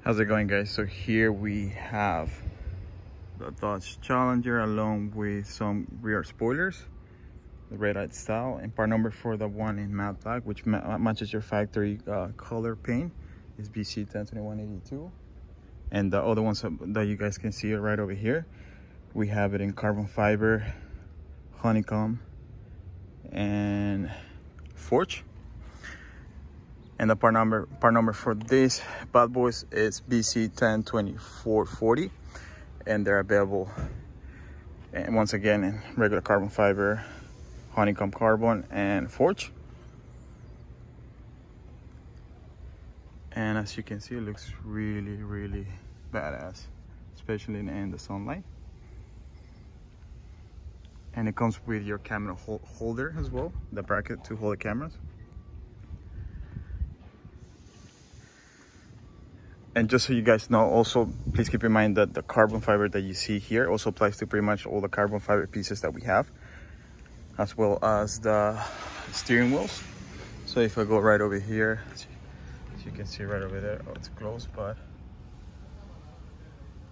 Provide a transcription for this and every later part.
How's it going, guys? So here we have the Dodge Challenger along with some rear spoilers, the red-eyed style, and part number for the one in matte black, which matches your factory color paint, is BC102182. And the other ones that you guys can see right over here, we have it in carbon fiber, honeycomb, and forge. And the part number for this bad boys is BC102440, and they're available, and once again, in regular carbon fiber, honeycomb carbon, and forge. And as you can see, it looks really badass, especially in the sunlight. And it comes with your camera holder as well, the bracket to hold the cameras. And just so you guys know, also please keep in mind that the carbon fiber that you see here also applies to pretty much all the carbon fiber pieces that we have, as well as the steering wheels. So if I go right over here, as you can see right over there, oh, it's close, but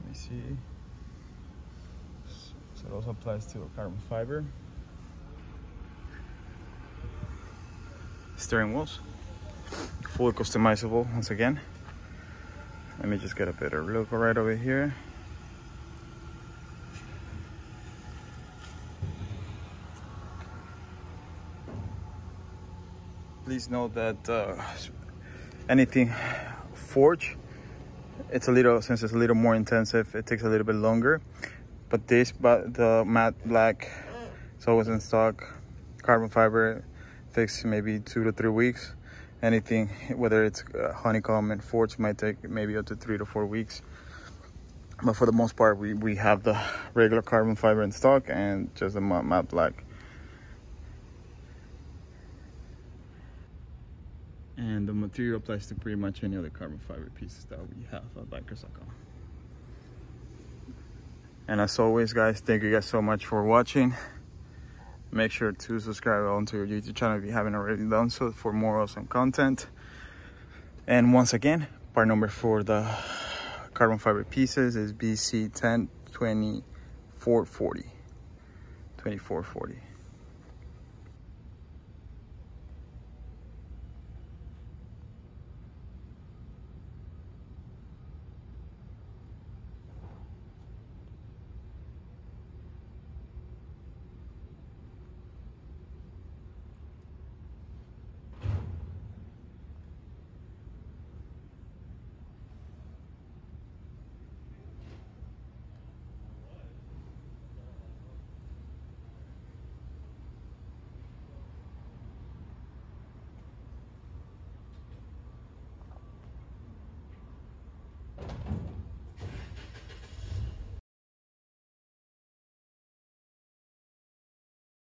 let me see. So it also applies to carbon fiber. Steering wheels, fully customizable once again. Let me just get a better look right over here. Please note that anything forge, since it's a little more intensive, it takes a little bit longer. But the matte black, it's always in stock. Carbon fiber takes maybe 2 to 3 weeks. Anything, whether it's honeycomb and forge, might take maybe up to 3 to 4 weeks. But for the most part, we have the regular carbon fiber in stock and just the matte black. And the material applies to pretty much any other carbon fiber pieces that we have at vicrez.com. And as always, guys, thank you guys so much for watching. Make sure to subscribe onto your YouTube channel if you haven't already done so for more awesome content. And once again, part number for the carbon fiber pieces is BC102440. 2440.